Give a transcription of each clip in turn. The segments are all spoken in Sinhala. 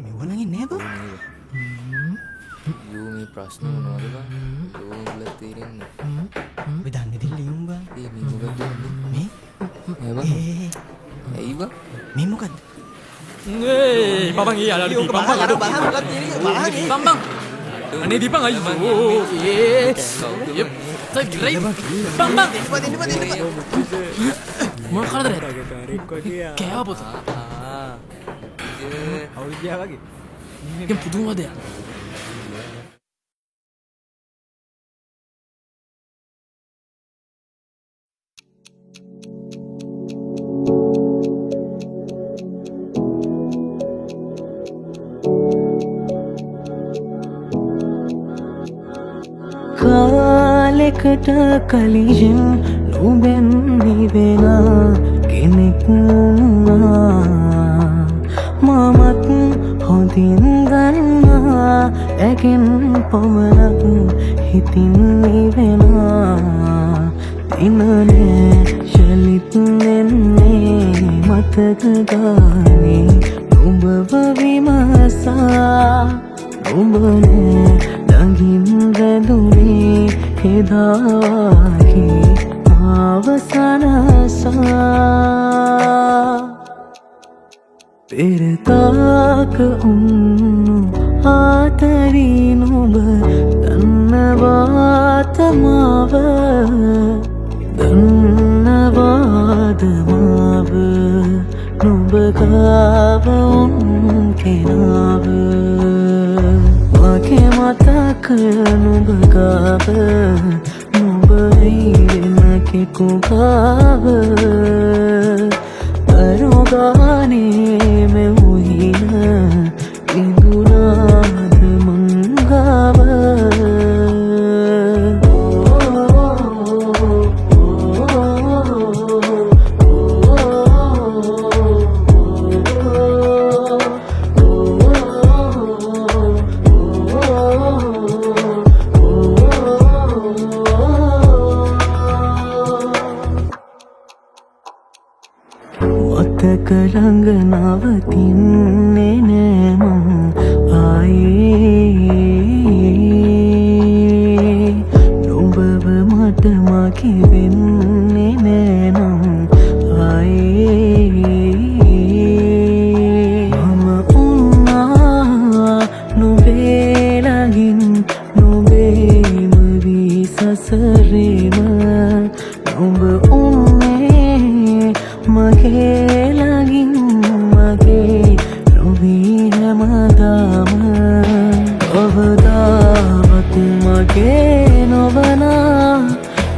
මෙවනගේ නෑබ යෝ මේ ප්‍රශ්න මොනවද බං? යෝ උඹලා තේරෙන්නේ. ඔය දන්නේ දෙල්ල යුම්බ ඒ මේ මොකද වෙන්නේ? මේ ඒ බං. ඇයි බං? මේ මොකද්ද Babang iya ada di Bambang ada Bambang aneh di Bang ayo yep saya gerai Bambang mau kalah deh kayak apa tuh yang putus ada ya කාලෙකට කලින් නුඹෙන් නිවෙන කෙනෙක් වුණා මමත් හොඳින් ගන්නා ඇගෙන් පමණක් හිතින් නිවෙනවා දිනනේ ශලිත් නෙන්නේ මතක ගානේ නුඹව විමසා නුඹනේ ළඟින් රැඳුනේ එදාගේ අවසනසා පෙරතාක උන්නු ආතරී නුඹ දන්නවාද මාව දන්නවාද මාව නුඹ ගාව උන් කෙනාව මගේ මතක නුඹ ගාව නුඹ වෙන කෙකු ගාව දරුගානේ මෙවුහින ඉඳුනාද මංගාව කරංග නවතින්නේ නෑ මං ආයේ නුඹව මට මගේ වෙන්නේ නෑ නම් ආයේ මම උන්නා නුඹේ ළඟින් නුඹේම වී සසරේම නුඹ උන්නේ මගේ මගේ නොවනා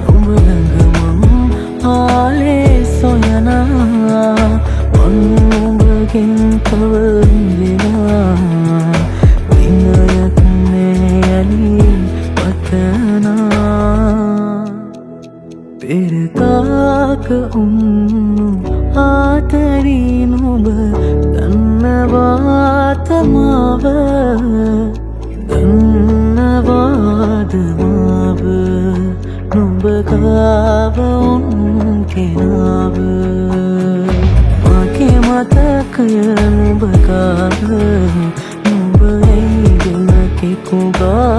නුඹ ළඟ මං ආලේ සොයනා මං නුඹගෙන් තවරිනවා විනයක් නෑ යලි පතනා පෙරතාක උන්නු ආතරී නුඹ දන්නවාද මාව දන්නවාද මාව නුඹ ගාව උන් කෙනාව මගේ මතකය නුඹ ගාව නුඹ එයිගෙන කෙකු ගාව